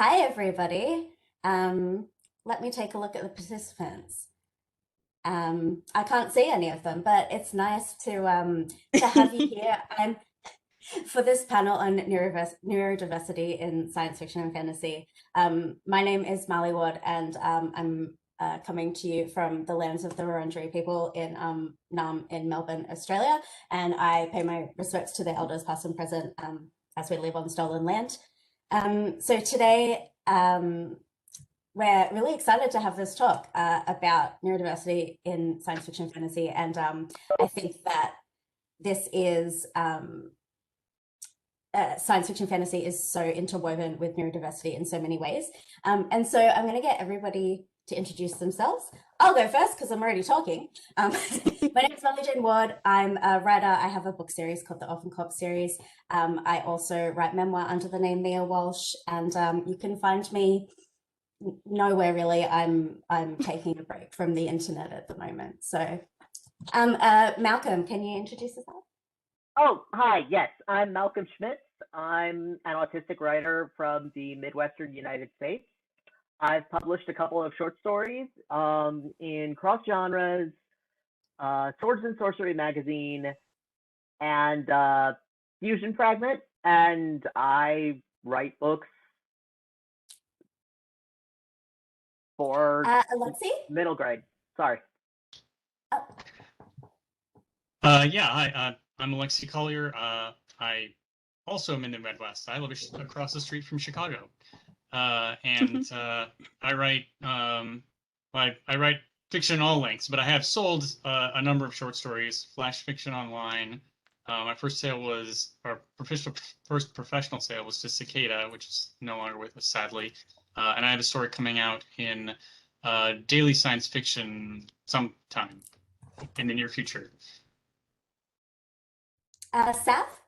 Hi, everybody. Let me take a look at the participants. I can't see any of them, but it's nice to have you here. I'm for this panel on neurodiversity in science fiction and fantasy. My name is Molly Ward, and I'm coming to you from the lands of the Wurundjeri people in Naarm in Melbourne, Australia. And I pay my respects to the elders, past and present, as we live on stolen land. So today, we're really excited to have this talk about neurodiversity in science fiction fantasy. And I think that this is, science fiction fantasy is so interwoven with neurodiversity in so many ways. And so I'm going to get everybody to introduce themselves. I'll go first because I'm already talking. My name is Molly Jane Ward. I'm a writer. I have a book series called the Orphan Coop series. I also write memoir under the name Mia Walsh, and you can find me nowhere really. I'm taking a break from the internet at the moment. So, Malcolm, can you introduce yourself? Oh, hi. Yes, I'm Malcolm Schmitz. I'm an autistic writer from the Midwestern United States. I've published a couple of short stories in cross genres, Swords and Sorcery magazine, and Fusion Fragment, and I write books for Alexi? middle grade. Sorry. Oh. Yeah, hi, I'm Alexi Collier. I also am in the Midwest. I live across the street from Chicago. And I write I write fiction all lengths, but I have sold a number of short stories, flash fiction online. My first sale was, our first professional sale was to Cicada, which is no longer with us, sadly. And I have a story coming out in daily science fiction sometime in the near future. Seth?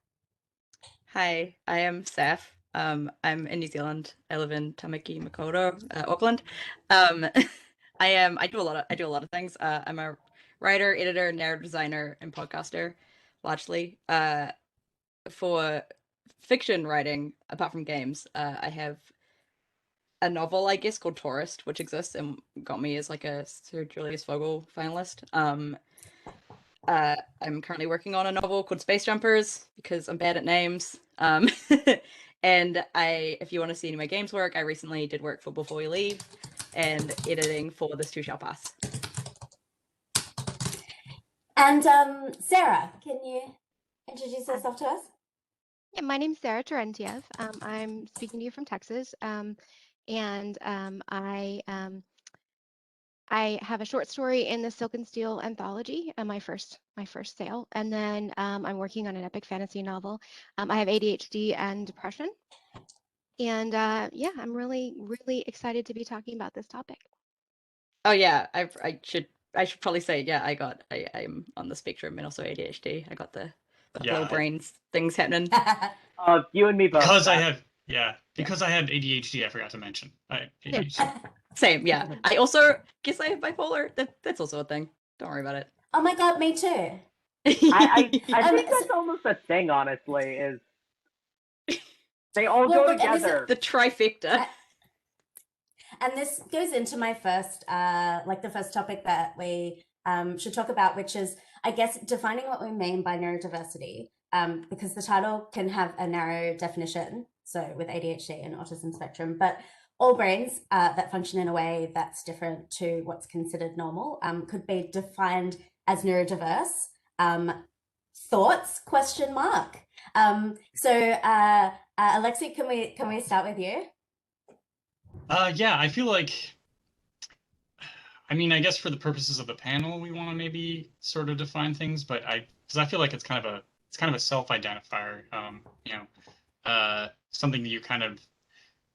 Hi, I am Seth. I'm in New Zealand. I live in Tamaki Makaurau, Auckland. I do a lot of things. I'm a writer, editor, narrative designer, and podcaster, largely. For fiction writing, apart from games, I have a novel, I guess, called Tourist, which exists and got me as like a Sir Julius Vogel finalist. I'm currently working on a novel called Space Jumpers because I'm bad at names. And if you want to see any of my games work, I recently did work for Before We Leave and editing for This Too Shall Pass. And Sarah, can you introduce yourself to us? Yeah, my name's Sarah Terentiev. I'm speaking to you from Texas, and I have a short story in the Silk and Steel anthology, my first sale, and then I'm working on an epic fantasy novel. I have ADHD and depression, and yeah, I'm really excited to be talking about this topic. Oh yeah, I should probably say, yeah, I'm on the spectrum and also ADHD. I got the little brains things happening. You and me both. Because I have ADHD, I forgot to mention. Same, yeah. I also guess I have bipolar. That's also a thing. Don't worry about it. Oh my God, me too. I think that's almost a thing, honestly, is they all go together. The trifecta. And this goes into my first, the first topic that we should talk about, which is, I guess, defining what we mean by neurodiversity, because the title can have a narrow definition, so with ADHD and autism spectrum, but all brains that function in a way that's different to what's considered normal could be defined as neurodiverse. Thoughts? Question mark. So Alexi, can we start with you? Yeah, I feel like, I mean, I guess for the purposes of the panel, we want to maybe sort of define things, but because I feel like it's kind of a self-identifier, something that you kind of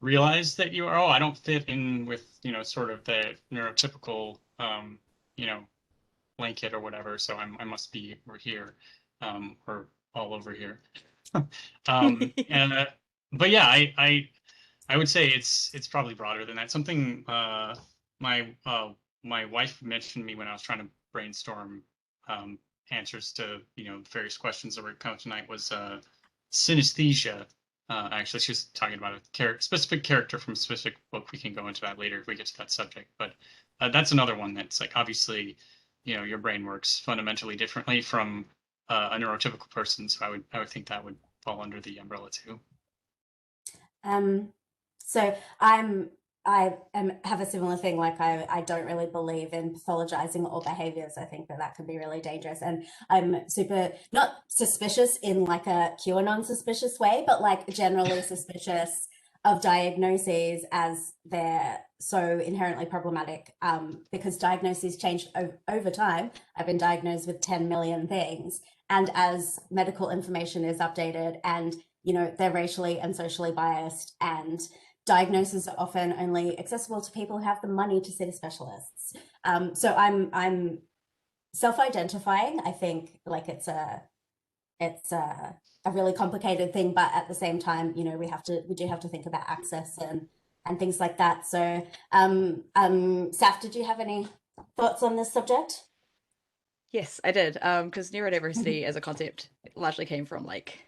realize that you are, I don't fit in with, sort of the neurotypical, blanket or whatever, so I must be over here, or all over here. But yeah, I would say it's probably broader than that. Something my wife mentioned to me when I was trying to brainstorm answers to various questions that were coming tonight was synesthesia, Actually, she's talking about a specific character from a specific book. We can go into that later if we get to that subject. But that's another one that's like, obviously, your brain works fundamentally differently from a neurotypical person. So I would think that would fall under the umbrella too. So I have a similar thing. Like I don't really believe in pathologizing all behaviors. I think that can be really dangerous. And I'm super not suspicious in like a QAnon suspicious way, but like generally suspicious of diagnoses as they're so inherently problematic, because diagnoses change over time. I've been diagnosed with 10 million things. And as medical information is updated and, they're racially and socially biased, and diagnoses are often only accessible to people who have the money to see the specialists. So I'm self-identifying. I think like it's a really complicated thing, but at the same time, we do have to think about access and things like that. So, Seth, did you have any thoughts on this subject? Yes, I did. Because neurodiversity as a concept largely came from like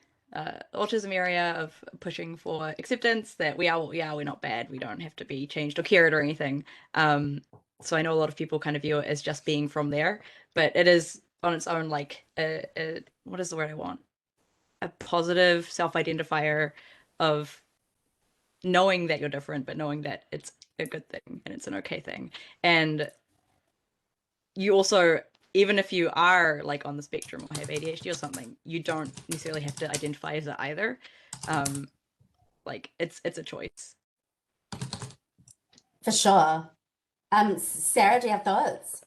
autism area of pushing for acceptance that we're not bad, we don't have to be changed or cured or anything. So I know a lot of people kind of view it as just being from there, but it is on its own like what is the word I want? A positive self-identifier of knowing that you're different, but knowing that it's a good thing and it's an okay thing. And you also, even if you are like on the spectrum or have ADHD or something, you don't necessarily have to identify as it either. Like it's a choice. For sure. Sarah, do you have thoughts?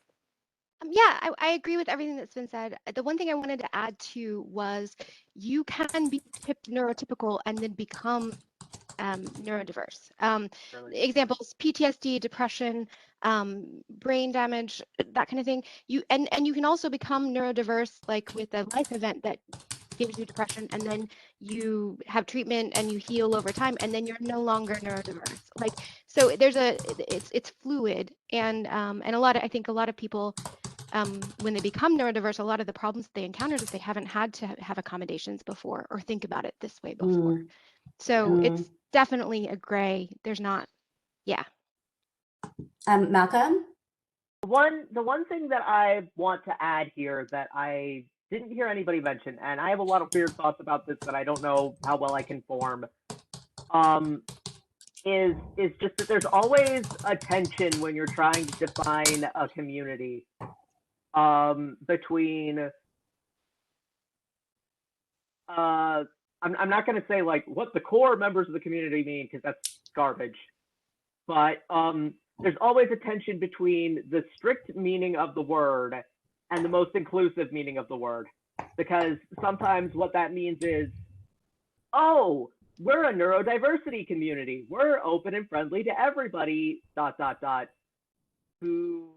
Yeah, I agree with everything that's been said. The one thing I wanted to add to was you can be neurotypical and then become neurodiverse. Examples: PTSD, depression, brain damage, that kind of thing. You can also become neurodiverse, like with a life event that gives you depression, and then you have treatment and you heal over time, and then you're no longer neurodiverse. Like, so it's fluid, and I think a lot of people, when they become neurodiverse, a lot of the problems they encountered is they haven't had to have accommodations before or think about it this way before. So it's definitely a gray. There's not, yeah. Malcolm? The one thing that I want to add here that I didn't hear anybody mention, and I have a lot of weird thoughts about this that I don't know how well I can form, is just that there's always a tension when you're trying to define a community, between I'm not going to say like what the core members of the community mean, because that's garbage, but there's always a tension between the strict meaning of the word and the most inclusive meaning of the word, because sometimes what that means is, oh, we're a neurodiversity community, we're open and friendly to everybody, ... who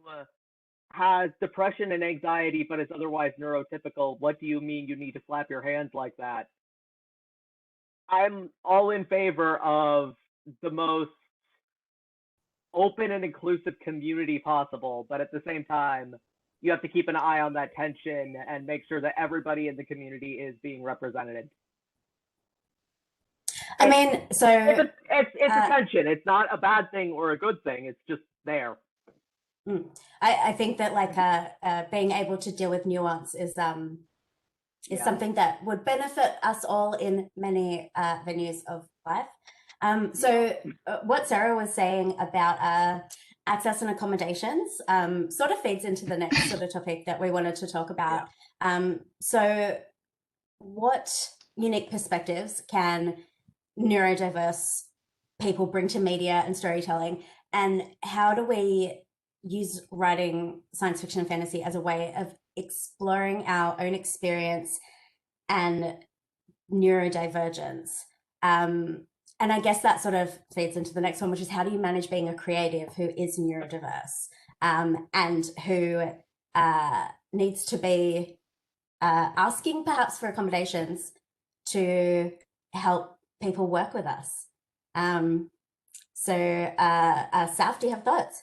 has depression and anxiety but is otherwise neurotypical. What do you mean you need to flap your hands like that? I'm all in favor of the most open and inclusive community possible, but at the same time, you have to keep an eye on that tension and make sure that everybody in the community is being represented. I mean, so it's a tension. It's not a bad thing or a good thing. It's just there. I think that like being able to deal with nuance is something that would benefit us all in many venues of life. So what Sarah was saying about access and accommodations sort of feeds into the next sort of topic that we wanted to talk about. So what unique perspectives can neurodiverse people bring to media and storytelling, and how do we use writing science fiction and fantasy as a way of exploring our own experience and neurodivergence? And I guess that sort of feeds into the next one, which is how do you manage being a creative who is neurodiverse and who needs to be asking perhaps for accommodations to help people work with us. So Saf, do you have thoughts?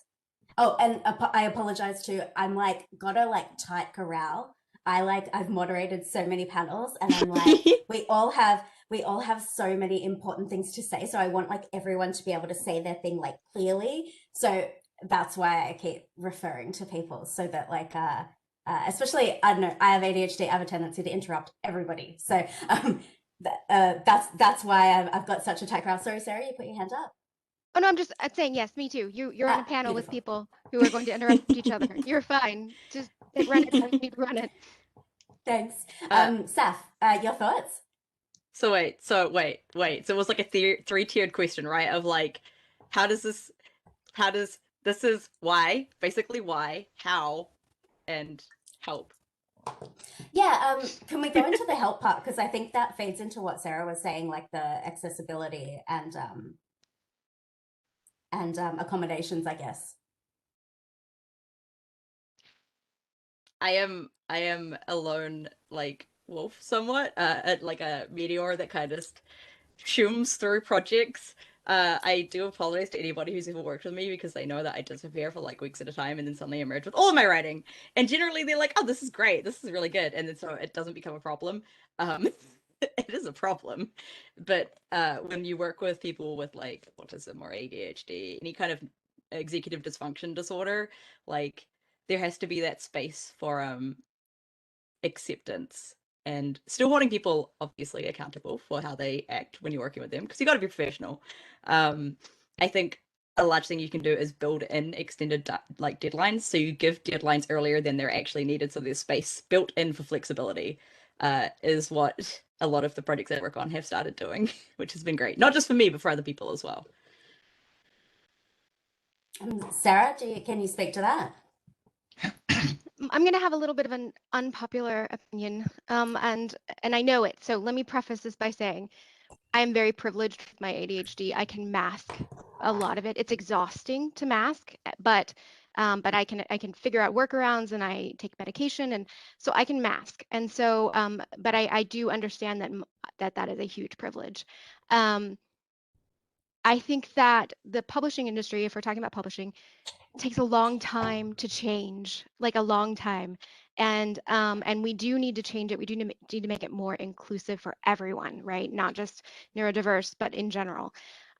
Oh, and I apologize too. I'm like got a like tight corral I've moderated so many panels, and I'm like, we all have so many important things to say. So I want like everyone to be able to say their thing like clearly. So that's why I keep referring to people, so that like especially, I don't know, I have ADHD, I have a tendency to interrupt everybody. So that's why I've got such a tight crowd. Sorry, Sarah, you put your hand up. Oh no, I'm just saying yes, me too. You're on a panel with Beautiful. people who are going to interrupt each other. You're fine. Just run it how you need to run it. Thanks. Seth, your thoughts? So wait. So it was like a three-tiered question, right? Of like, this is why, basically why, how, and help. Yeah, can we go into the help part? Because I think that feeds into what Sarah was saying, like the accessibility and accommodations, I guess. I am a lone like wolf somewhat, like a meteor that kind of just shooms through projects. I do apologize to anybody who's ever worked with me, because they know that I disappear for like weeks at a time and then suddenly emerge with all of my writing. And generally they're like, oh, this is great, this is really good. And then so it doesn't become a problem. It is a problem. But when you work with people with like autism or ADHD, any kind of executive dysfunction disorder, like there has to be that space for acceptance, and still holding people obviously accountable for how they act when you're working with them, because you got to be professional. I think a large thing you can do is build in extended like deadlines, so you give deadlines earlier than they're actually needed, so there's space built in for flexibility. Is what a lot of the projects I work on have started doing, which has been great, not just for me but for other people as well. Sarah, can you speak to that? I'm going to have a little bit of an unpopular opinion, and I know it. So let me preface this by saying I am very privileged with my ADHD. I can mask a lot of it. It's exhausting to mask, but I can figure out workarounds, and I take medication, and so I can mask. And so, but I do understand that is a huge privilege. I think that the publishing industry, if we're talking about publishing, takes a long time to change, like a long time. And we do need to change it. We do need to make it more inclusive for everyone, right? Not just neurodiverse, but in general.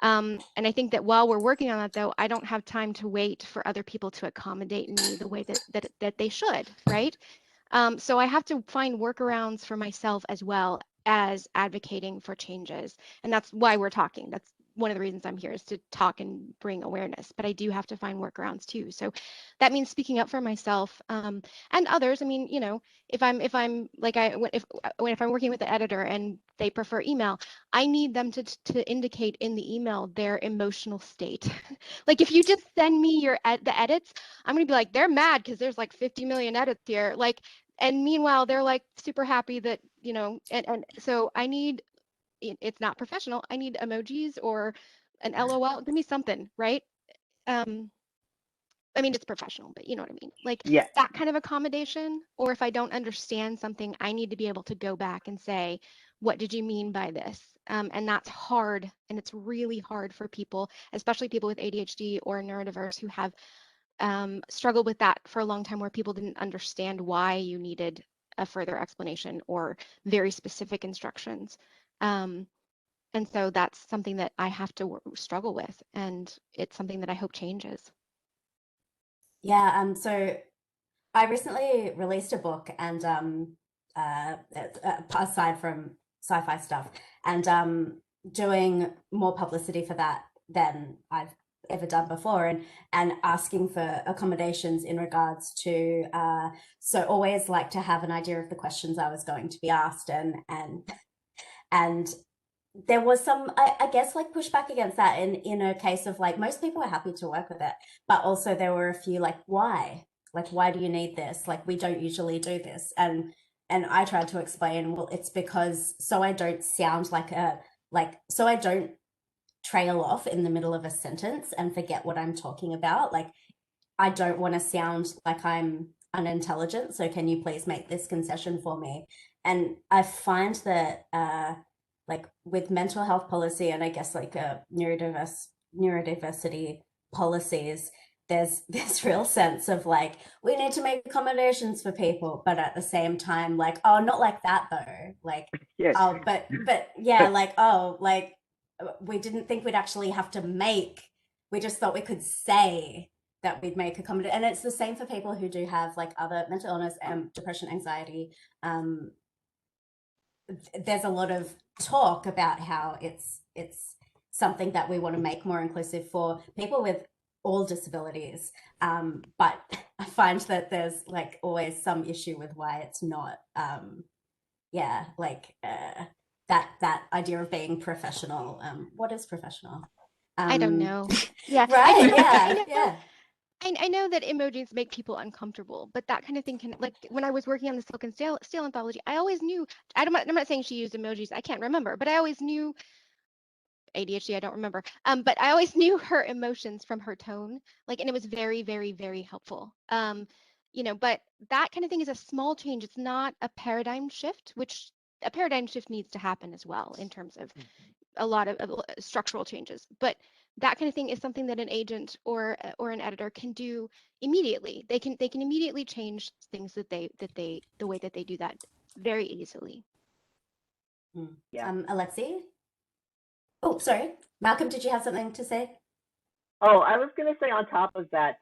And I think that while we're working on that, though, I don't have time to wait for other people to accommodate me the way that they should, right? So I have to find workarounds for myself as well as advocating for changes. And that's why we're talking. That's one of the reasons I'm here, is to talk and bring awareness, but I do have to find workarounds too. So that means speaking up for myself and others. I mean, you know, if I'm like if I'm working with the editor and they prefer email, I need them to indicate in the email their emotional state. Like if you just send me the edits, I'm gonna be like, they're mad because there's like 50 million edits here. Like, and meanwhile they're like super happy that, you know, and so I need, it's not professional, I need emojis or an LOL, give me something, right? I mean, it's professional, but you know what I mean? Like Yeah. that kind of accommodation. Or if I don't understand something, I need to be able to go back and say, what did you mean by this? And that's hard. And it's really hard for people, especially people with ADHD or neurodiverse, who have struggled with that for a long time, where people didn't understand why you needed a further explanation or very specific instructions. And so that's something that I have to struggle with, and it's something that I hope changes. Yeah, so I recently released a book, and aside from sci-fi stuff, and doing more publicity for that than I've ever done before, and asking for accommodations in regards to so always like to have an idea of the questions I was going to be asked, and there was some, I guess, like pushback against that in a case of like, most people are happy to work with it, but also there were a few like, why do you need this? Like, we don't usually do this. And I tried to explain, well, it's because so I don't sound so I don't trail off in the middle of a sentence and forget what I'm talking about. Like, I don't want to sound like I'm unintelligent, so can you please make this concession for me? And I find that like with mental health policy, and I guess like neurodiversity policies, there's this real sense of like, we need to make accommodations for people, but at the same time, like, oh, not like that though. Like, Yes. oh, but yeah, like, oh, like we didn't think we'd actually have to make, we just thought we could say that we'd make accommodate. And it's the same for people who do have like other mental illness and depression, anxiety. There's a lot of talk about how it's something that we want to make more inclusive for people with all disabilities. But I find that there's like always some issue with why it's not, yeah, like that idea of being professional. What is professional? I don't know. Yeah, Right, yeah. I know that emojis make people uncomfortable, but that kind of thing can, like when I was working on the Silk and Steel anthology, I always knew, I'm not saying she used emojis, I can't remember, but I always knew ADHD, I don't remember. But I always knew her emotions from her tone, like, and it was very, very, very helpful. You know, but that kind of thing is a small change. It's not a paradigm shift, which a paradigm shift needs to happen as well in terms of a lot of structural changes. But that kind of thing is something that an agent or an editor can do immediately. They can immediately change things the way that they do that very easily. Yeah. Alexi? Oh, sorry. Malcolm, did you have something to say? Oh, I was gonna say on top of that,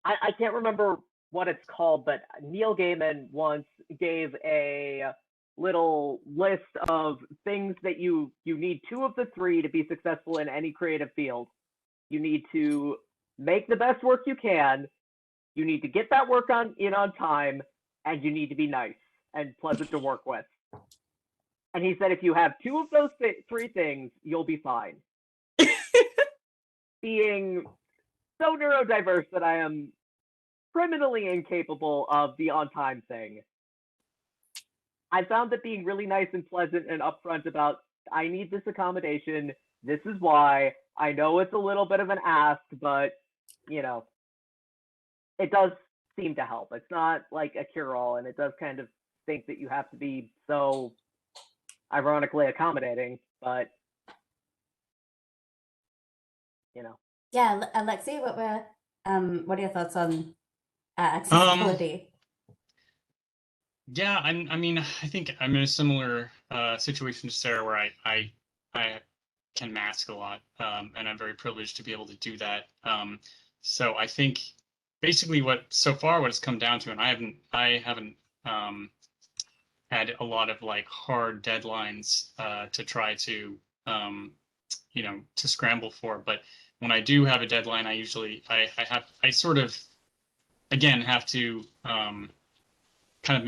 I can't remember what it's called, but Neil Gaiman once gave a little list of things that you need 2 of the 3 to be successful in any creative field. You need to make the best work you can, you need to get that work on time, and you need to be nice and pleasant to work with. And he said if you have 2 of those 3 things, you'll be fine. Being so neurodiverse that I am criminally incapable of the on-time thing, I found that being really nice and pleasant and upfront about, I need this accommodation, this is why, I know it's a little bit of an ask, but, you know, it does seem to help. It's not like a cure-all, and it does kind of think that you have to be so ironically accommodating, but, you know. Yeah, Alexi, what are your thoughts on accessibility? Yeah, I mean, I think I'm in a similar situation to Sarah, where I can mask a lot, and I'm very privileged to be able to do that. So I think basically what it's come down to, and I haven't had a lot of like hard deadlines to try to you know, to scramble for, but when I do have a deadline, I sort of again have to kind of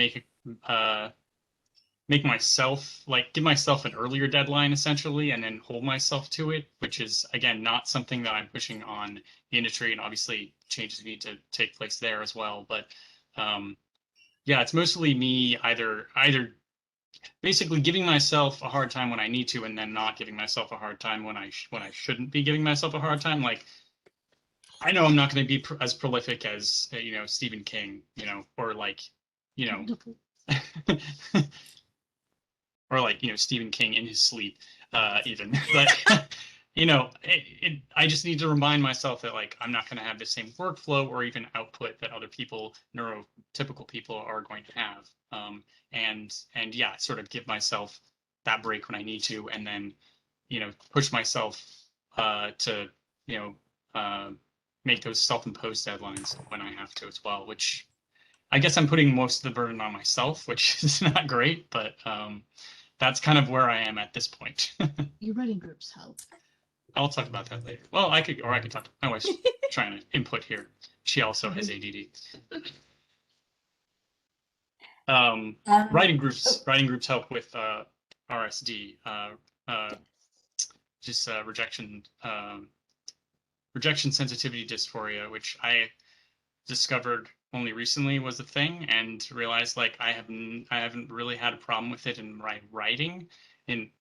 make myself, like, give myself an earlier deadline essentially, and then hold myself to it, which is again not something that I'm pushing on the industry, and obviously changes need to take place there as well. But yeah, it's mostly me either basically giving myself a hard time when I need to, and then not giving myself a hard time when I shouldn't be giving myself a hard time. Like, I know I'm not going to be as prolific as you know, Stephen King, you know, or like, you know, or like, you know, Stephen King in his sleep, even. But you know, I just need to remind myself that like I'm not going to have the same workflow or even output that other people, neurotypical people, are going to have. And yeah, sort of give myself that break when I need to, and then, you know, push myself to, you know, make those self-imposed deadlines when I have to as well, which I guess I'm putting most of the burden on myself, which is not great, but that's kind of where I am at this point. Your writing groups help. I'll talk about that later. Well, I could talk. My wife's trying to input here. She also has ADD. Writing groups help with RSD, just rejection sensitivity dysphoria, which I discovered only recently was a thing, and realized like I haven't really had a problem with it in my writing. In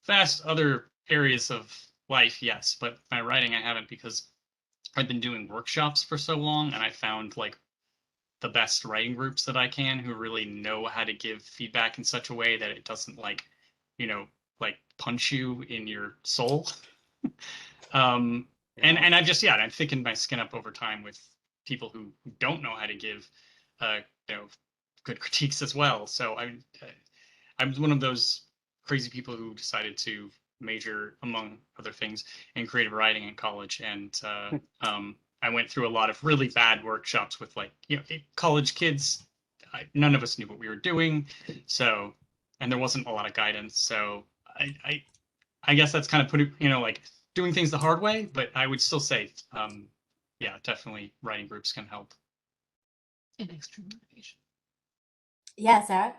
vast other areas of life, yes, but my writing I haven't, because I've been doing workshops for so long, and I found like the best writing groups that I can, who really know how to give feedback in such a way that it doesn't like, you know, like punch you in your soul. And I'm just, I'm thinking my skin up over time with people who don't know how to give, good critiques as well. So I'm one of those crazy people who decided to major, among other things, in creative writing in college. And I went through a lot of really bad workshops with college kids. None of us knew what we were doing. So, and there wasn't a lot of guidance. So I guess that's kind of putting, doing things the hard way, but I would still say, definitely writing groups can help. And extreme motivation. Yeah, Sarah?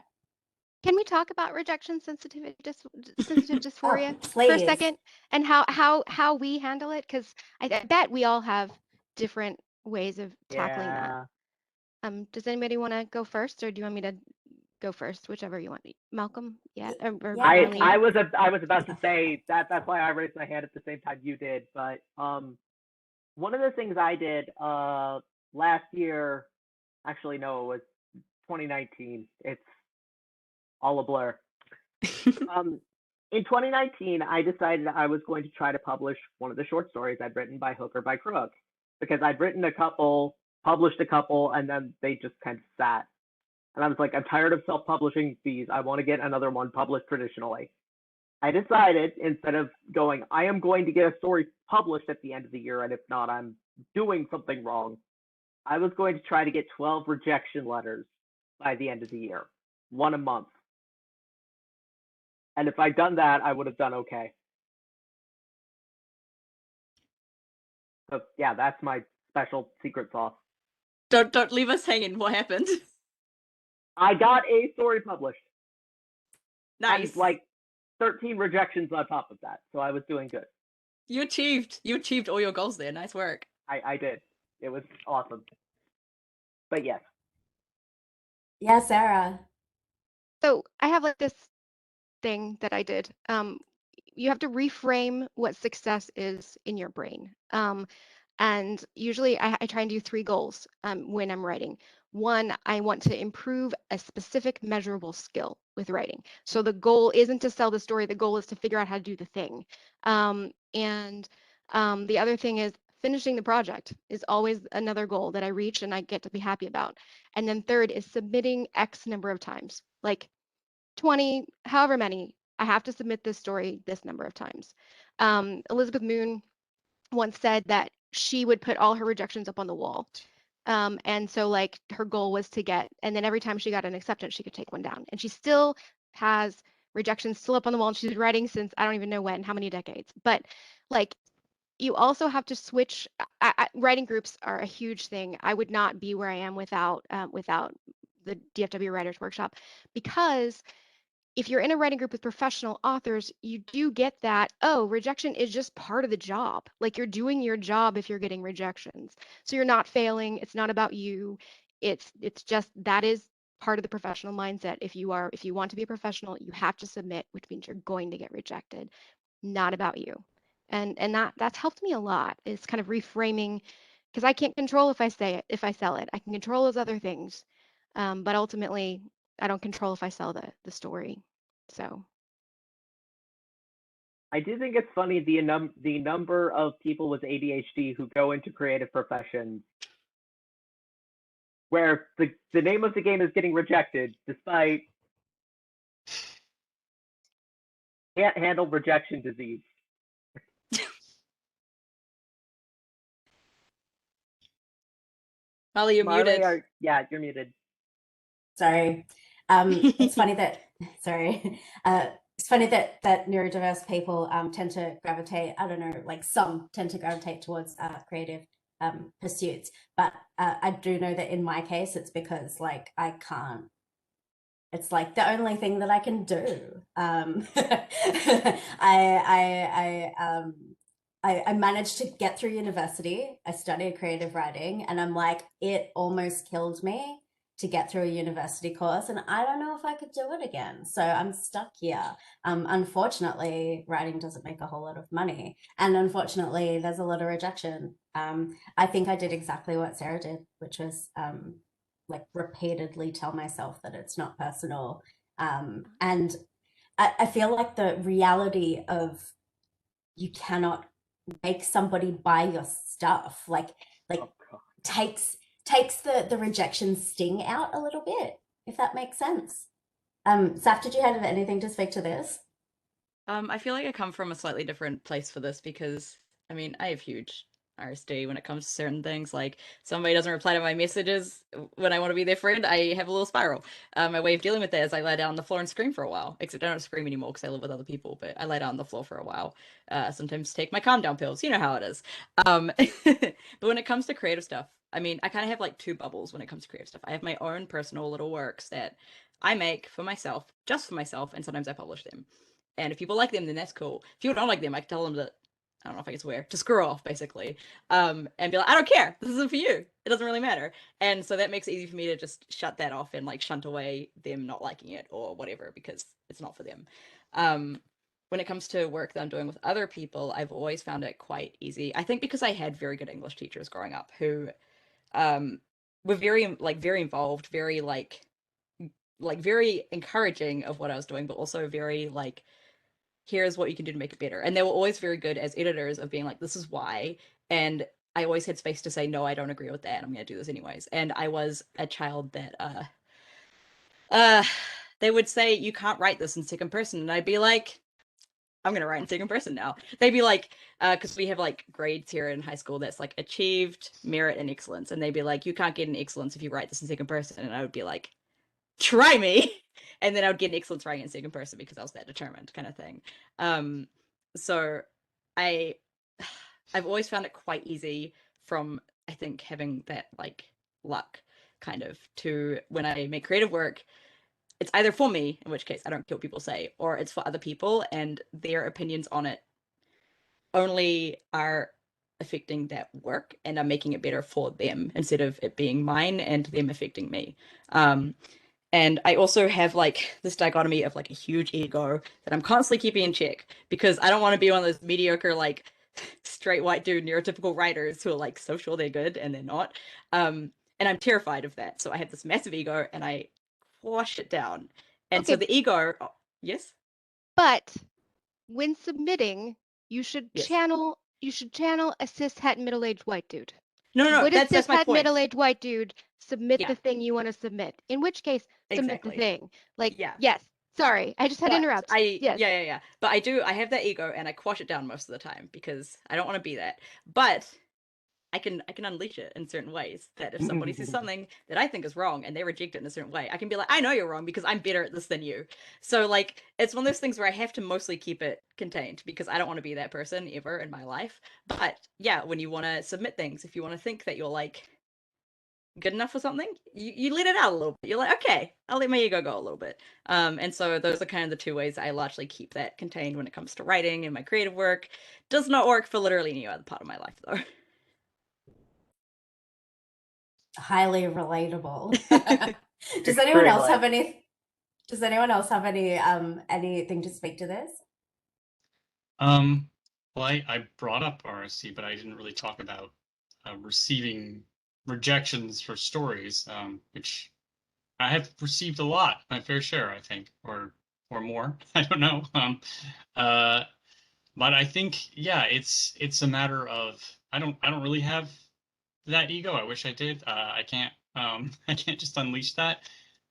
Can we talk about rejection sensitive dysphoria for a Please. second, and how we handle it? Because I bet we all have different ways of tackling that. Does anybody want to go first, or do you want me to go first? Whichever you want. Malcolm, yeah. I was about to say that's why I raised my hand at the same time you did. But one of the things I did last year, actually no, it was 2019. It's all a blur. In 2019, I decided I was going to try to publish one of the short stories I'd written by hook or by crook, because I'd written a couple, published a couple, and then they just kind of sat. And I was like, I'm tired of self-publishing these. I want to get another one published traditionally. I decided, instead of going, I am going to get a story published at the end of the year, and if not, I'm doing something wrong, I was going to try to get 12 rejection letters by the end of the year, one a month. And if I'd done that, I would have done okay. So yeah, that's my special secret sauce. Don't leave us hanging. What happened? I got a story published. Nice. And like 13 rejections on top of that. So I was doing good. You achieved all your goals there. Nice work. I did. It was awesome. But yes. Yeah, Sarah. So I have like this thing that I did. You have to reframe what success is in your brain. And usually I try and do 3 goals when I'm writing. One, I want to improve a specific measurable skill with writing. So the goal isn't to sell the story. The goal is to figure out how to do the thing. And the other thing is finishing the project is always another goal that I reach and I get to be happy about. And then third is submitting X number of times, like 20, however many. I have to submit this story this number of times. Elizabeth Moon once said that she would put all her rejections up on the wall. And so like her goal was to get, and then every time she got an acceptance, she could take one down. And she still has rejections still up on the wall. And she's been writing since I don't even know when, how many decades. But like you also have to switch. Writing groups are a huge thing. I would not be where I am without the DFW Writers Workshop, because if you're in a writing group with professional authors, you do get that, oh, rejection is just part of the job. Like you're doing your job if you're getting rejections. So you're not failing. It's not about you. It's just that is part of the professional mindset. If you want to be a professional, you have to submit, which means you're going to get rejected. Not about you. And that's helped me a lot. It's kind of reframing, because I can't control if I sell it. I can control those other things. But ultimately, I don't control if I sell the story. So I do think it's funny the number of people with ADHD who go into creative professions where the name of the game is getting rejected, despite can't handle rejection disease. Molly, you're muted. Yeah, you're muted. Sorry. It's funny that it's funny that neurodiverse people tend to gravitate, I don't know, like some tend to gravitate towards creative pursuits, but I do know that in my case it's because like I can't, it's like the only thing that I can do. I managed to get through university. I studied creative writing, and I'm like, it almost killed me to get through a university course, and I don't know if I could do it again. So I'm stuck here. Unfortunately, writing doesn't make a whole lot of money, and unfortunately, there's a lot of rejection. I think I did exactly what Sarah did, which was like repeatedly tell myself that it's not personal. And I feel like the reality of you cannot make somebody buy your stuff, like Oh, God. takes the rejection sting out a little bit, if that makes sense. Saf, did you have anything to speak to this? I feel like I come from a slightly different place for this because, I mean, I have huge RSD when it comes to certain things. Like, somebody doesn't reply to my messages when I want to be their friend, I have a little spiral. My way of dealing with that is I lie down on the floor and scream for a while. Except I don't scream anymore because I live with other people, but I lie down on the floor for a while. Sometimes take my calm down pills. You know how it is. But when it comes to creative stuff, I mean, I kind of have like two bubbles when it comes to creative stuff. I have my own personal little works that I make for myself, just for myself, and sometimes I publish them. And if people like them, then that's cool. If people don't like them, I can tell them that, I don't know if I can swear, to screw off, basically. And be like, I don't care. This isn't for you. It doesn't really matter. And so that makes it easy for me to just shut that off and like shunt away them not liking it or whatever, because it's not for them. When it comes to work that I'm doing with other people, I've always found it quite easy. I think because I had very good English teachers growing up who were very involved, very very encouraging of what I was doing, but also very like, here's what you can do to make it better. And they were always very good as editors of being like, this is why. And I always had space to say, no, I don't agree with that. I'm going to do this anyways. And I was a child that, they would say, you can't write this in second person. And I'd be like, I'm going to write in second person now. They'd be like, because we have like grades here in high school that's like achieved, merit, and excellence. And they'd be like, you can't get an excellence if you write this in second person. And I would be like, try me. And then I would get an excellence writing in second person because I was that determined, kind of thing. So I've always found it quite easy from, I think, having that like luck kind of to when I make creative work, it's either for me, in which case I don't care what people say, or it's for other people and their opinions on it only are affecting that work and I'm making it better for them instead of it being mine and them affecting me. And I also have like this dichotomy of like a huge ego that I'm constantly keeping in check because I don't want to be one of those mediocre, like straight white dude neurotypical writers who are like so sure they're good and they're not. And I'm terrified of that. So I have this massive ego and I quash it down. And so Okay. the ego, yes? But when submitting, you should Yes. channel a cis-het middle-aged white dude. No, Would a that's my cis-het point. middle-aged white dude submit Yeah. the thing you want to submit? In which case, submit the Exactly. thing. Like, Yeah. yes. Sorry, I just had to But interrupt. Yes. yeah. But I have that ego and I quash it down most of the time because I don't want to be that. But I can unleash it in certain ways that if somebody says something that I think is wrong and they reject it in a certain way, I can be like, I know you're wrong because I'm better at this than you. So like it's one of those things where I have to mostly keep it contained because I don't want to be that person ever in my life. But yeah, when you want to submit things, if you want to think that you're like good enough for something, you let it out a little bit. You're like, okay, I'll let my ego go a little bit. And so those are kind of the two ways I largely keep that contained when it comes to writing and my creative work. Does not work for literally any other part of my life though. Highly relatable. Does anyone else have anything to speak to this? Well, I brought up RSC, but I didn't really talk about receiving rejections for stories, which I have received a lot, my fair share, I think, or more. I don't know. But I think, yeah, it's a matter of I don't really have that ego. I wish I did. I can't I can't just unleash that.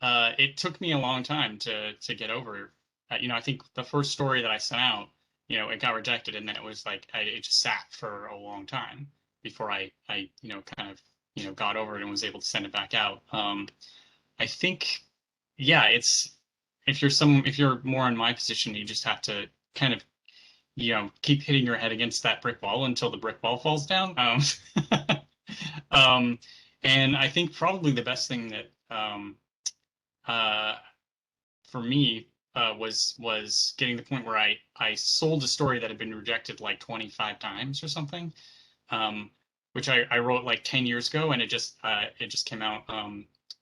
It took me a long time to get over. I think the first story that I sent out, it got rejected, and then it was like it just sat for a long time before I kind of got over it and was able to send it back out. I think, yeah, if you're more in my position, you just have to kind of keep hitting your head against that brick wall until the brick wall falls down. And I think probably the best thing that for me was getting the point where I sold a story that had been rejected like 25 times or something, which I wrote like 10 years ago, and it just came out.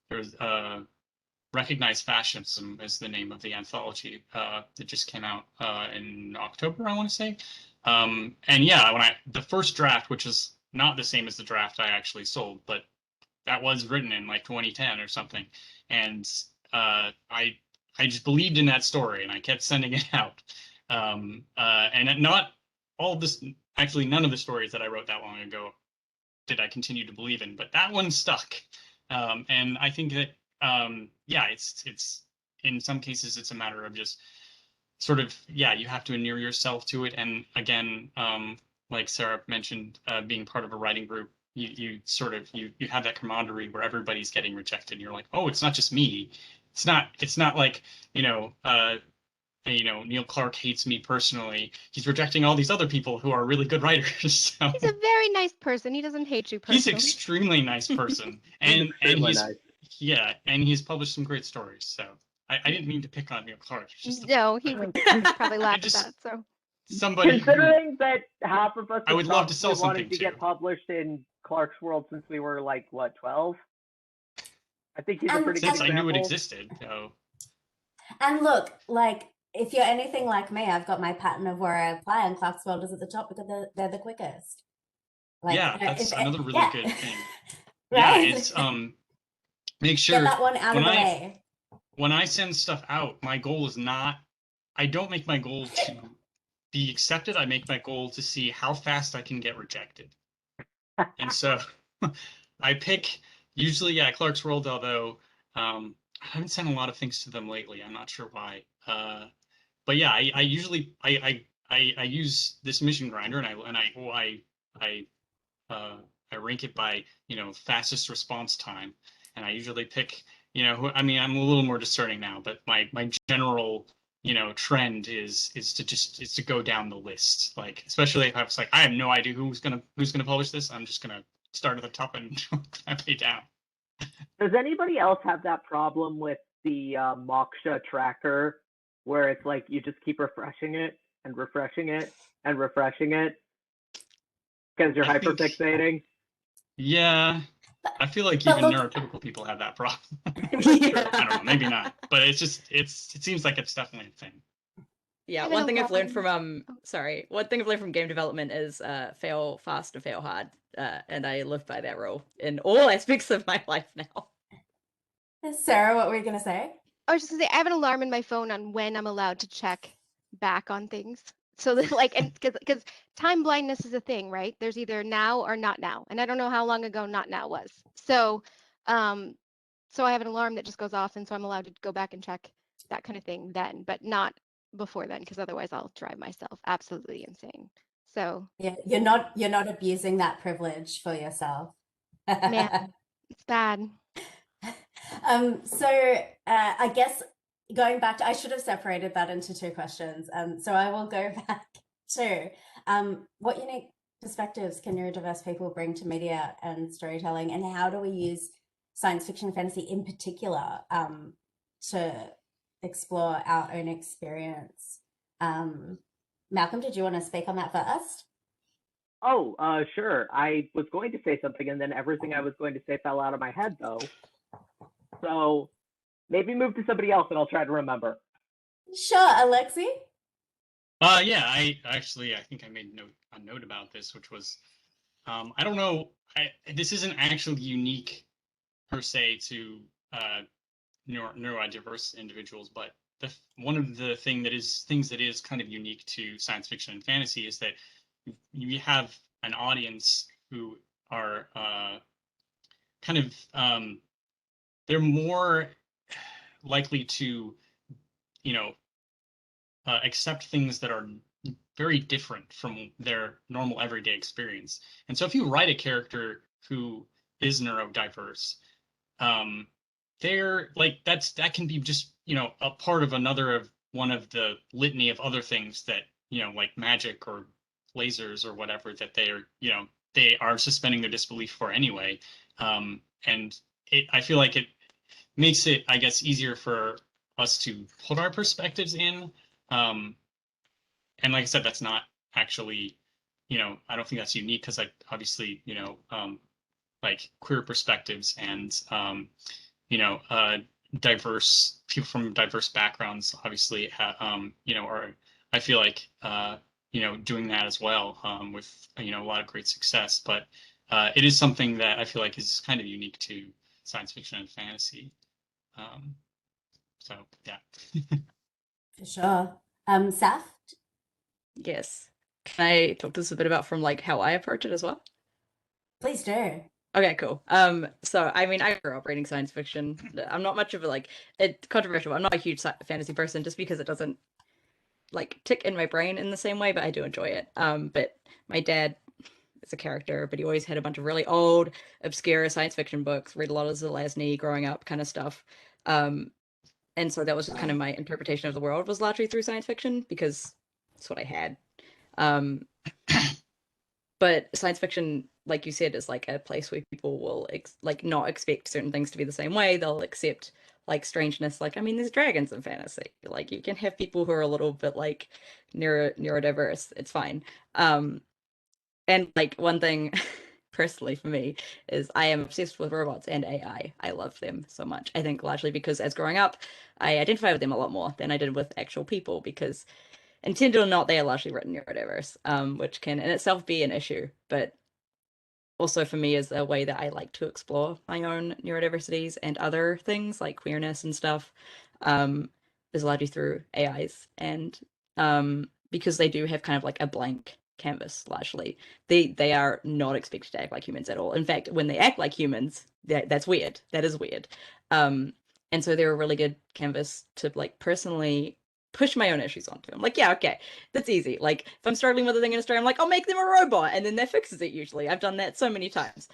There was Recognized Fascism is the name of the anthology that just came out in October, I want to say. And yeah, the first draft, which is not the same as the draft I actually sold, but that was written in like 2010 or something. And I just believed in that story and I kept sending it out. And not all this, actually none of the stories that I wrote that long ago did I continue to believe in, but that one stuck. And I think that, yeah, it's in some cases, it's a matter of just sort of, yeah, you have to inure yourself to it. And again, like Sarah mentioned, being part of a writing group, you sort of, you have that camaraderie where everybody's getting rejected. You're like, oh, it's not just me. It's not like, Neil Clark hates me personally. He's rejecting all these other people who are really good writers. So He's a very nice person. He doesn't hate you he's personally. extremely nice person, and extremely he's nice. yeah, and he's published some great stories. So I didn't mean to pick on Neil Clark. It's just No, he would probably laugh at just- that. So somebody who, Considering that half of us I would love to sell probably wanted something to get to. published in Clark's World since we were like, what, 12? I think he's a And pretty good Since I knew it example. existed. So And look, like, if you're anything like me, I've got my pattern of where I apply, and Clark's World is at the top because they're the quickest. Like, yeah, that's another really yeah. good thing. Right? Yeah, it's make Get sure that one out of the when way. when I send stuff out, my goal is not, I don't make my goal to be accepted. I make my goal to see how fast I can get rejected. And so I pick usually, yeah, Clark's World, although I haven't sent a lot of things to them lately. I'm not sure why. But yeah, I usually I use this mission grinder, and I rank it by, fastest response time. And I usually pick, I mean, I'm a little more discerning now, but my general, trend is to go down the list. Like, especially if I was like, I have no idea who's gonna publish this. I'm just gonna start at the top and climb way down. Does anybody else have that problem with the Moksha tracker, where it's like you just keep refreshing it and refreshing it and refreshing it because you're I think- hyperfixating? Yeah, I feel like But even look- neurotypical people have that problem. Yeah. I don't know, maybe not, but it seems like it's definitely a thing. Yeah, I've one had thing a I've learned lot- from one thing I've learned from game development is fail fast and fail hard, and I live by that rule in all aspects of my life now. Sarah, what were you going to say? I was just gonna say I have an alarm in my phone on when I'm allowed to check back on things. So that like, and because time blindness is a thing, right? There's either now or not now, and I don't know how long ago not now was. So, so I have an alarm that just goes off, and so I'm allowed to go back and check that kind of thing then, but not before then, because otherwise I'll drive myself absolutely insane. So Yeah, you're not abusing that privilege for yourself. man, it's bad. So I guess going back to, I should have separated that into two questions. So I will go back to what unique perspectives can neurodiverse people bring to media and storytelling, and how do we use science fiction and fantasy in particular to explore our own experience? Malcolm, did you want to speak on that first? Oh, sure. I was going to say something, and then everything I was going to say fell out of my head, though. So maybe move to somebody else, and I'll try to remember. Sure, Alexi. Yeah, I think I made a note about this, which was, I don't know, this isn't actually unique per se to neurodiverse individuals, but one of the things that is kind of unique to science fiction and fantasy is that you have an audience who are kind of they're more likely to, accept things that are very different from their normal everyday experience. And so if you write a character who is neurodiverse, they're like, that can be just, a part of one of the litany of other things that, like magic or lasers or whatever, that they are suspending their disbelief for anyway. And I feel like it makes it, I guess, easier for us to put our perspectives in. And like I said, that's not actually, I don't think that's unique, because obviously, like queer perspectives and, diverse people from diverse backgrounds, obviously, are, I feel like, doing that as well, with, a lot of great success. But it is something that I feel like is kind of unique to science fiction and fantasy. So yeah. For sure. Seth? Yes. can I talk to this a bit about from like how I approach it as well? Please do. Okay, cool. So I mean, I grew up reading science fiction. I'm not much of a like it controversial. I'm not a huge fantasy person just because it doesn't like tick in my brain in the same way, but I do enjoy it. But my dad is a character, but he always had a bunch of really old, obscure science fiction books. Read a lot of Zelazny growing up, kind of stuff. And so that was just kind of my interpretation of the world was largely through science fiction because that's what I had. But science fiction, like you said, is like a place where people will like not expect certain things to be the same way. They'll accept like strangeness. Like, I mean, there's dragons in fantasy. Like, you can have people who are a little bit like neurodiverse. It's fine. And like one thing personally for me is I am obsessed with robots and AI. I love them so much. I think largely because as growing up, I identify with them a lot more than I did with actual people because intended or not, they are largely written neurodiverse, which can in itself be an issue, but also for me is a way that I like to explore my own neurodiversities and other things like queerness and stuff, is largely through AIs. And because they do have kind of like a blank canvas largely, they are not expected to act like humans at all. In fact, when they act like humans, that's weird. That is weird. And so they're a really good canvas to like personally push my own issues onto. I'm like, yeah, okay, that's easy. Like if I'm struggling with a thing in Australia, I'm like, I'll make them a robot, and then that fixes it usually. I've done that so many times.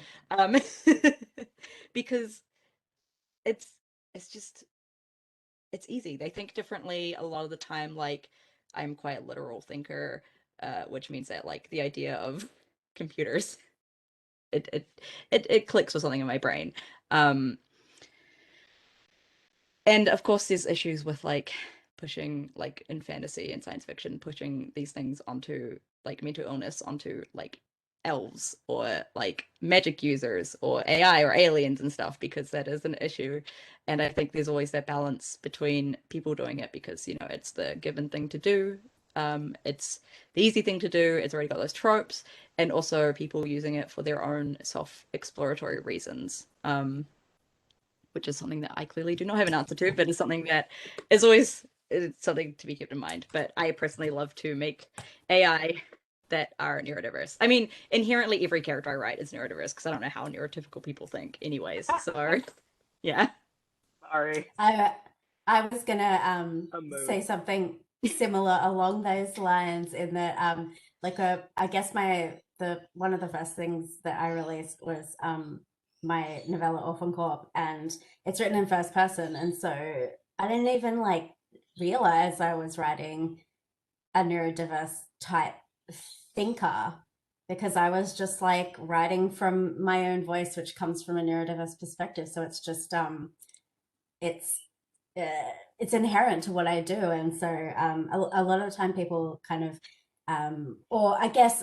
Because it's just it's easy. They think differently a lot of the time. Like I'm quite a literal thinker, which means that like the idea of computers, it clicks with something in my brain. And of course there's issues with like pushing like in fantasy and science fiction, pushing these things onto like mental illness onto like elves or like magic users or AI or aliens and stuff, because that is an issue. And I think there's always that balance between people doing it because, you know, it's the given thing to do. It's the easy thing to do. It's already got those tropes, and also people using it for their own self-exploratory reasons. Which is something that I clearly do not have an answer to, but it's something that is always something to be kept in mind. But I personally love to make AI that are neurodiverse. I mean, inherently every character I write is neurodiverse because I don't know how neurotypical people think anyways. So yeah. Sorry. I was gonna say something similar along those lines in that I guess one of the first things that I released was my novella Orphan Coop, and it's written in first person, and so I didn't even like realize I was writing a neurodiverse type thinker because I was just like writing from my own voice, which comes from a neurodiverse perspective. So it's just it's inherent to what I do, and so a lot of the time people kind of or I guess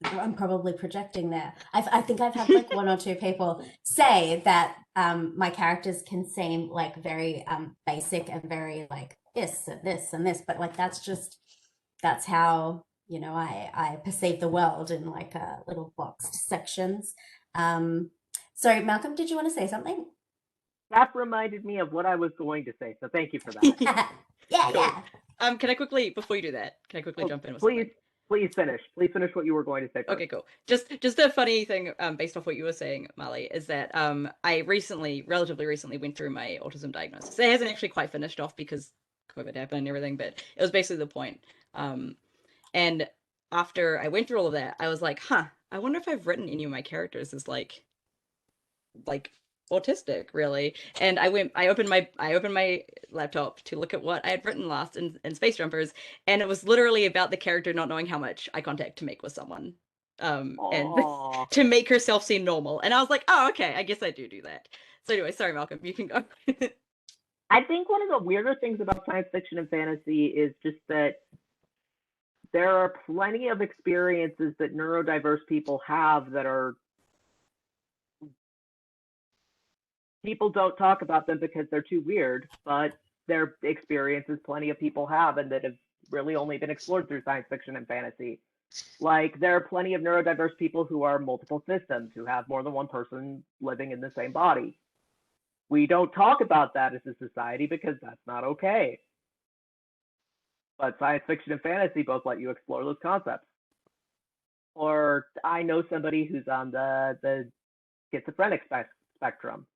I'm probably projecting there. I think I've had like one or two people say that my characters can seem like very basic and very like this and this and this, but like that's how, you know, I perceive the world in like little boxed sections. So Malcolm, did you want to say something? That reminded me of what I was going to say, so thank you for that. Yeah, Cool. yeah. Can I quickly, before you do that, can I quickly jump in with Please, something? please finish. Please finish what you were going to say first. Okay, cool. Just a funny thing, based off what you were saying, Molly, is that I relatively recently went through my autism diagnosis. It hasn't actually quite finished off because COVID happened and everything, but it was basically the point. And after I went through all of that, I was like, huh, I wonder if I've written any of my characters as like autistic, really. And I opened my laptop to look at what I had written last in Space Jumpers, and it was literally about the character not knowing how much eye contact to make with someone, and to make herself seem normal. And I was like, oh, okay, I guess I do that. So anyway, sorry, Malcolm, you can go. I think one of the weirder things about science fiction and fantasy is just that there are plenty of experiences that neurodiverse people have that are people don't talk about them because they're too weird, but they're experiences plenty of people have and that have really only been explored through science fiction and fantasy. Like there are plenty of neurodiverse people who are multiple systems, who have more than one person living in the same body. We don't talk about that as a society because that's not okay. But science fiction and fantasy both let you explore those concepts. Or I know somebody who's on the schizophrenic spectrum.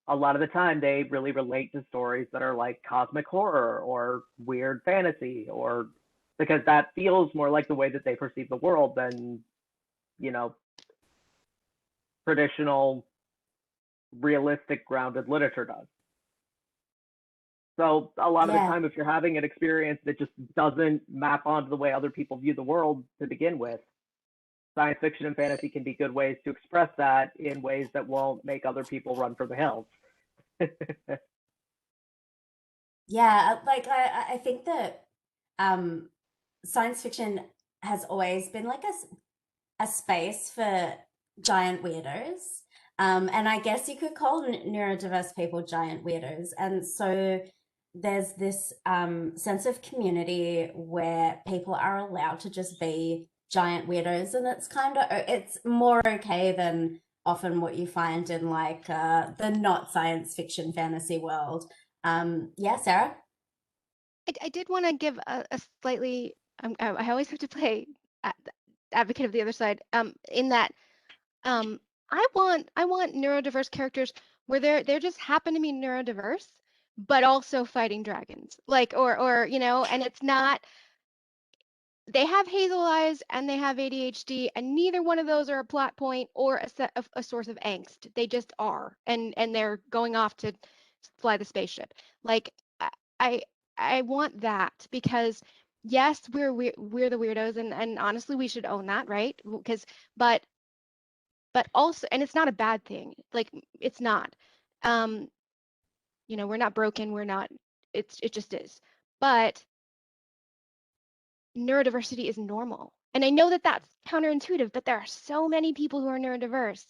A lot of the time they really relate to stories that are like cosmic horror or weird fantasy, or because that feels more like the way that they perceive the world than, you know, traditional realistic grounded literature does. So a lot of the time, if you're having an experience that just doesn't map onto the way other people view the world to begin with, science fiction and fantasy can be good ways to express that in ways that won't make other people run for the hills. Yeah, like I think that science fiction has always been like a space for giant weirdos. And I guess you could call neurodiverse people giant weirdos. And so there's this sense of community where people are allowed to just be giant weirdos, and it's more okay than often what you find in like the not science fiction fantasy world. Yeah, Sarah? I did want to give a slightly, I always have to play advocate of the other side, in that I want neurodiverse characters where they're just happen to be neurodiverse, but also fighting dragons, like, or you know, and it's not, they have hazel eyes and they have ADHD, and neither one of those are a plot point or a source of angst. They just are, and they're going off to fly the spaceship. Like, I want that, because yes, we're the weirdos, and honestly, we should own that, right? Because but also, and it's not a bad thing. Like, it's not. You know, we're not broken. We're not. It just is. But neurodiversity is normal. And I know that that's counterintuitive, but there are so many people who are neurodiverse.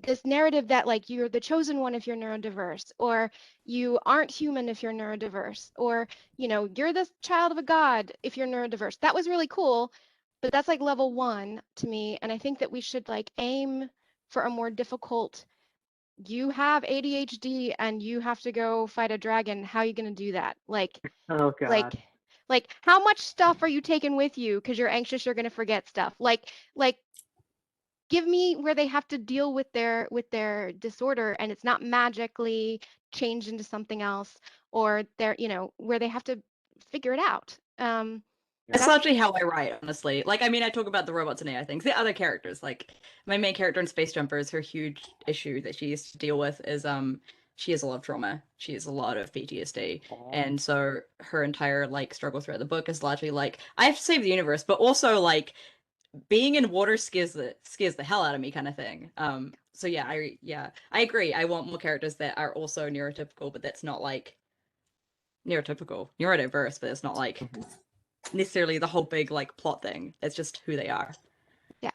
This narrative that like you're the chosen one if you're neurodiverse, or you aren't human if you're neurodiverse, or, you know, you're the child of a god if you're neurodiverse. That was really cool, but that's like level 1 to me. And I think that we should like aim for a more difficult, you have ADHD and you have to go fight a dragon. How are you going to do that? Like, Oh God. like how much stuff are you taking with you because you're anxious you're going to forget stuff? Like give me where they have to deal with their disorder and it's not magically changed into something else, or they're, you know, where they have to figure it out. That's largely how I write, honestly. Like, I mean, I talk about the robots and AI things. The other characters, like my main character in Space Jumpers, her huge issue that she used to deal with is she has a lot of trauma. She has a lot of PTSD. And so her entire like struggle throughout the book is largely like, I have to save the universe, but also like being in water scares the hell out of me kind of thing. So yeah, I agree. I want more characters that are also neurotypical, but that's not like neurodiverse, but it's not like necessarily the whole big like plot thing. It's just who they are. Yeah.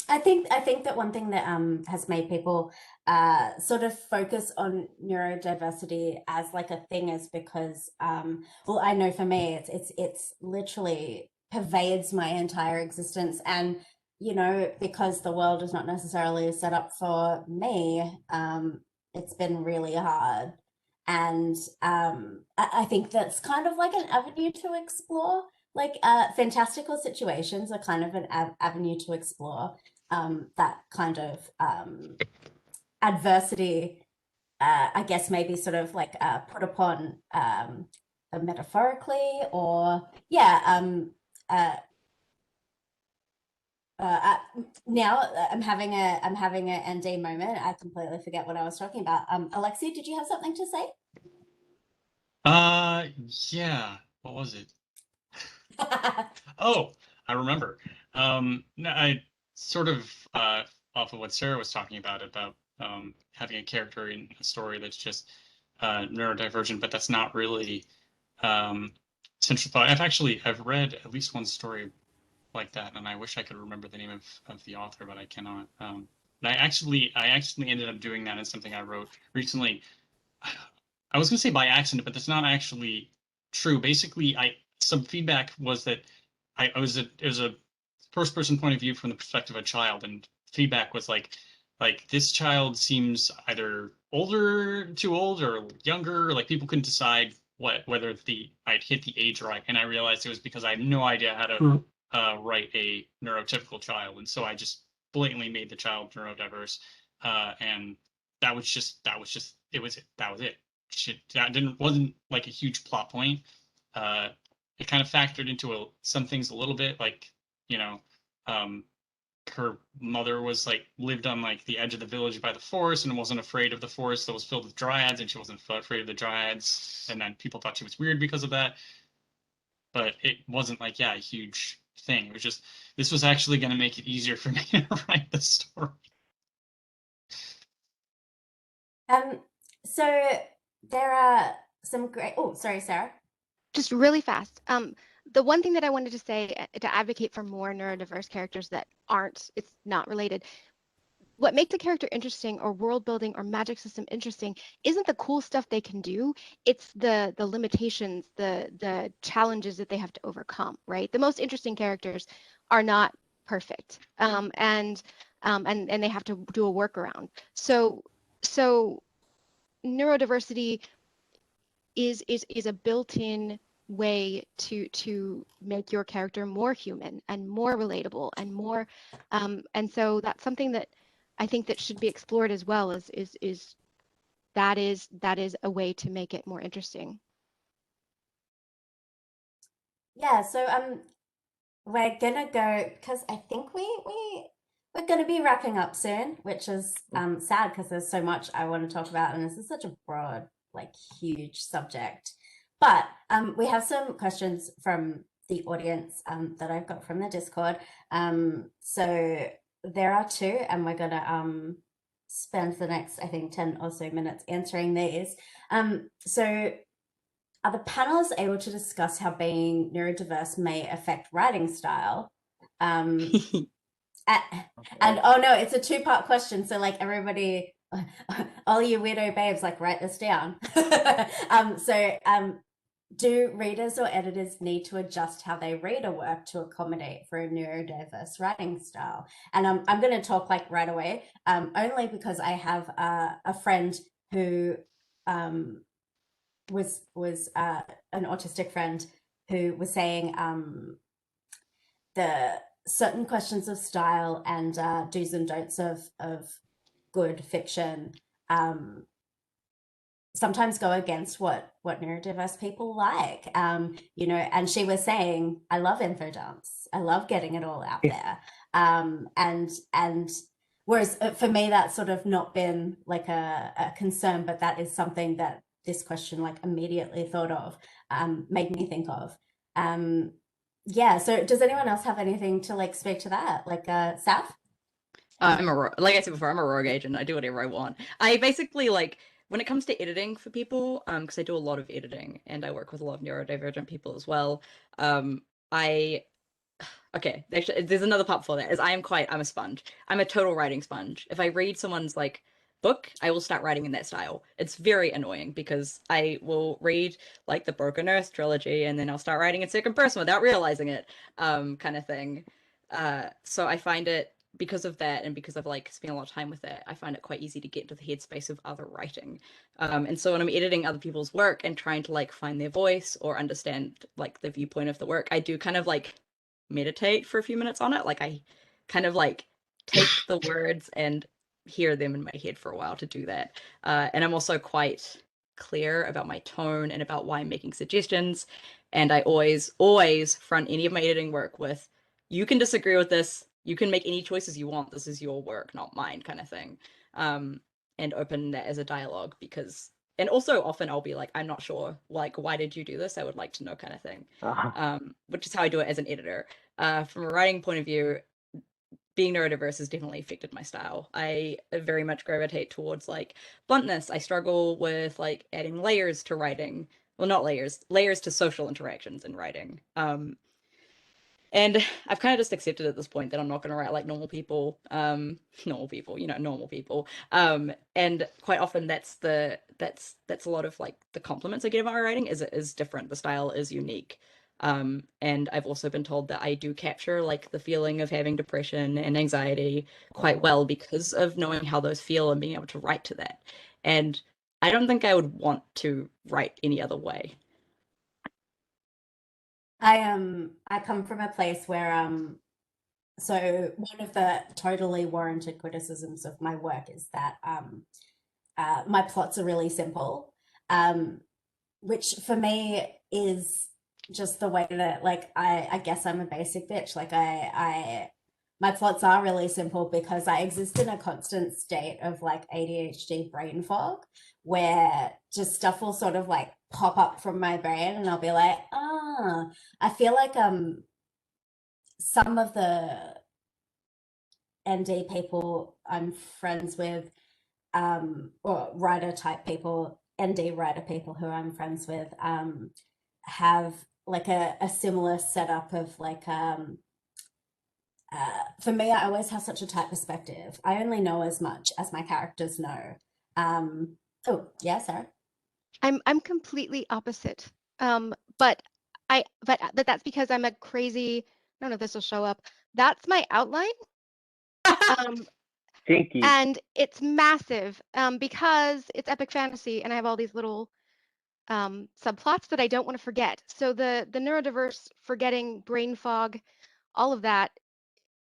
I think that one thing that has made people sort of focus on neurodiversity as like a thing is because well, I know for me it's literally pervades my entire existence, and you know, because the world is not necessarily set up for me, it's been really hard, and I think that's kind of like an avenue to explore. Like fantastical situations are kind of an avenue to explore that kind of adversity, I guess maybe sort of like put upon metaphorically, or yeah. Now I'm having a ND moment. I completely forget what I was talking about. Alexi, did you have something to say? Yeah. What was it? Oh, I remember. No, I sort of off of what Sarah was talking about having a character in a story that's just neurodivergent, but that's not really central thought. I've read at least one story like that, and I wish I could remember the name of the author, but I cannot. But I actually ended up doing that in something I wrote recently. I was going to say by accident, but that's not actually true. Basically, some feedback was that it was a first person point of view from the perspective of a child, and feedback was like this child seems either too old, or younger. Like people couldn't decide whether I'd hit the age right, and I realized it was because I had no idea how to write a neurotypical child, and so I just blatantly made the child neurodiverse, and that was it. Wasn't like a huge plot point. It kind of factored into some things a little bit, like, you know, her mother was like lived on like the edge of the village by the forest and wasn't afraid of the forest that was filled with dryads, and she wasn't afraid of the dryads, and then people thought she was weird because of that. But it wasn't like, yeah, a huge thing. It was just, this was actually going to make it easier for me to write the story. So there are some great, oh, sorry, Sarah. Just really fast. The one thing that I wanted to say to advocate for more neurodiverse characters that it's not related. What makes a character interesting or world building or magic system interesting isn't the cool stuff they can do. It's the limitations, the challenges that they have to overcome, right? The most interesting characters are not perfect, and they have to do a workaround. So neurodiversity is a built-in way to make your character more human and more relatable and more, and so that's something that I think that should be explored as well. Is that is a way to make it more interesting. Yeah, so we're gonna go, because I think we're gonna be wrapping up soon, which is sad because there's so much I want to talk about, and this is such a broad, like, huge subject. But we have some questions from the audience that I've got from the Discord. So there are two, and we're gonna spend the next, I think, 10 or so minutes answering these. So are the panelists able to discuss how being neurodiverse may affect writing style? And oh no, it's a two-part question. So like everybody, all you weirdo babes, like write this down. Do readers or editors need to adjust how they read a work to accommodate for a neurodiverse writing style? And I'm going to talk like right away, only because I have a friend who was an autistic friend who was saying the certain questions of style and do's and don'ts of good fiction sometimes go against what neurodiverse people like, you know. And she was saying, I love info dumps, I love getting it all out there, and whereas for me that's sort of not been like a concern, but that is something that this question like immediately thought of, made me think of. Yeah, so does anyone else have anything to like speak to that, like Seth? Like I said before, I'm a rogue agent. I do whatever I want. I basically, like, when it comes to editing for people, because I do a lot of editing and I work with a lot of neurodivergent people as well. Okay, actually, there's another part for that. I'm a sponge. I'm a total writing sponge. If I read someone's like book, I will start writing in that style. It's very annoying because I will read like the Broken Earth trilogy and then I'll start writing in second person without realizing it, kind of thing. So I find it, because of that and because I've like spent a lot of time with it, I find it quite easy to get into the headspace of other writing. And so when I'm editing other people's work and trying to like find their voice or understand like the viewpoint of the work, I do kind of like meditate for a few minutes on it. Like I kind of like take the words and hear them in my head for a while to do that. And I'm also quite clear about my tone and about why I'm making suggestions. And I always front any of my editing work with, you can disagree with this, you can make any choices you want, this is your work, not mine, kind of thing. And open that as a dialogue, because, and also often I'll be like, I'm not sure, like, why did you do this? I would like to know, kind of thing. Which is how I do it as an editor. From a writing point of view, being neurodiverse has definitely affected my style. I very much gravitate towards like bluntness. I struggle with like adding layers to writing. Well, not layers to social interactions in writing. And I've kind of just accepted at this point that I'm not going to write like normal people, normal people. And quite often that's a lot of like the compliments I get about my writing is different. The style is unique. And I've also been told that I do capture like the feeling of having depression and anxiety quite well because of knowing how those feel and being able to write to that. And I don't think I would want to write any other way. I come from a place where so one of the totally warranted criticisms of my work is that my plots are really simple, which for me is just the way that, like, I guess I'm a basic bitch. Like my plots are really simple because I exist in a constant state of like ADHD brain fog, where just stuff will sort of like pop up from my brain and I'll be like, I feel like some of the ND people I'm friends with, or writer type people, ND writer people who I'm friends with, have like a similar setup of like, for me, I always have such a tight perspective. I only know as much as my characters know. Oh, yeah, Sarah. I'm completely opposite. But that's because I'm a crazy, I don't know if this will show up. That's my outline. Jinky. And it's massive because it's epic fantasy and I have all these little subplots that I don't want to forget. So the neurodiverse, forgetting, brain fog, all of that,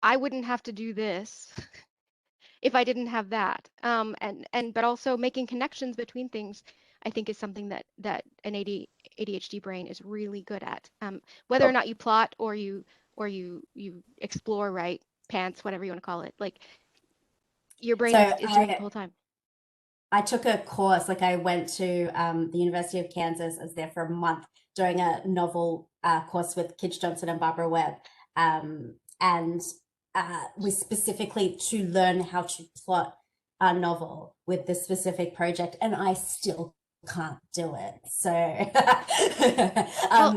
I wouldn't have to do this if I didn't have that. But also making connections between things, I think, is something that an ADHD brain is really good at. Whether or not you plot or you explore, right, pants, whatever you want to call it, like your brain is doing it the whole time. I took a course, like I went to the University of Kansas. I was there for a month doing a novel course with Kij Johnson and Barbara Webb. And we specifically to learn how to plot a novel with this specific project, and I still can't do it. So,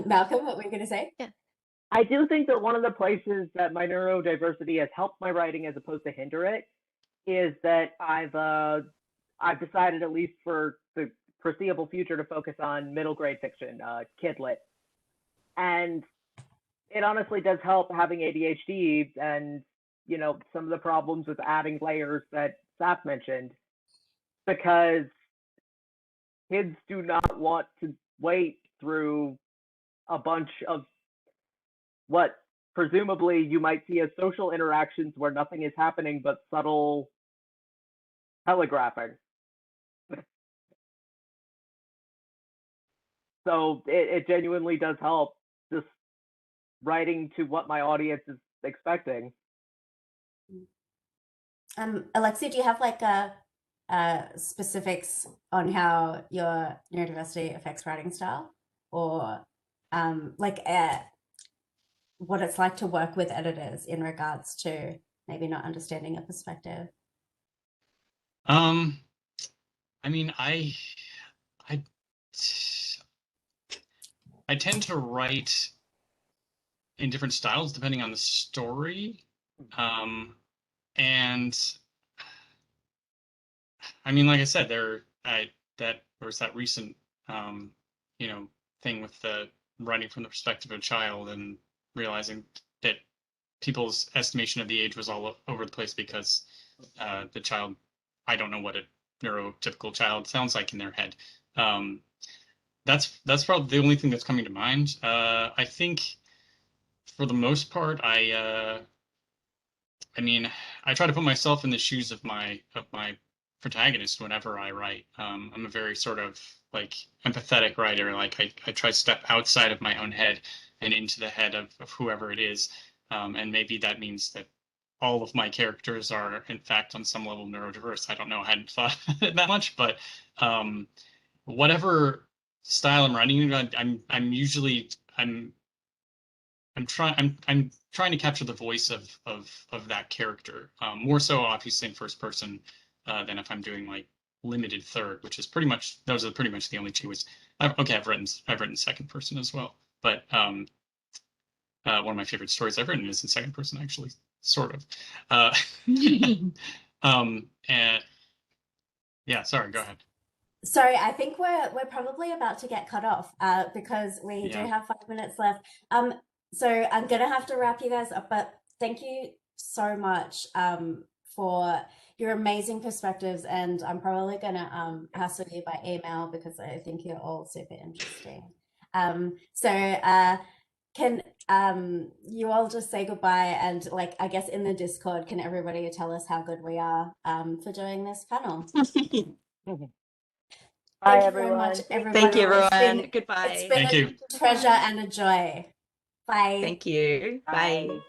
Malcolm, what were you going to say? Yeah. I do think that one of the places that my neurodiversity has helped my writing as opposed to hinder it is that I've decided, at least for the foreseeable future, to focus on middle grade fiction, kid lit. And it honestly does help having ADHD and, you know, some of the problems with adding layers that Seth mentioned, because kids do not want to wait through a bunch of what presumably you might see as social interactions where nothing is happening but subtle telegraphing. So it genuinely does help just writing to what my audience is expecting. Alexi, do you have like specifics on how your neurodiversity affects writing style, or what it's like to work with editors in regards to maybe not understanding a perspective? I mean, I tend to write in different styles depending on the story. And I mean, like I said, there was that recent thing with the writing from the perspective of a child and realizing that people's estimation of the age was all over the place because the child, I don't know what a neurotypical child sounds like in their head. That's probably the only thing that's coming to mind. I think for the most part, I mean, I try to put myself in the shoes of my protagonist whenever I write. I'm a very sort of like empathetic writer. Like I try to step outside of my own head and into the head of whoever it is. And maybe that means that all of my characters are in fact on some level neurodiverse. I don't know. I hadn't thought that much, but whatever style I'm writing, I'm trying to capture the voice of that character, more so obviously in first person than if I'm doing like limited third, which is pretty much, those are pretty much the only two ways. I've written second person as well, but one of my favorite stories I've written is in second person, actually, sort of. And yeah, sorry, go ahead. Sorry, I think we're probably about to get cut off because we do have 5 minutes left. So I'm gonna have to wrap you guys up, but thank you so much for your amazing perspectives, and I'm probably gonna hassle you by email because I think you're all super interesting. So can you all just say goodbye, and like, I guess in the Discord, can everybody tell us how good we are for doing this panel? Bye, Thank you very much, everyone. Thank you, everyone. everyone. It's Goodbye. been Thank a you. treasure and a joy. Bye. Thank you. Bye. Bye.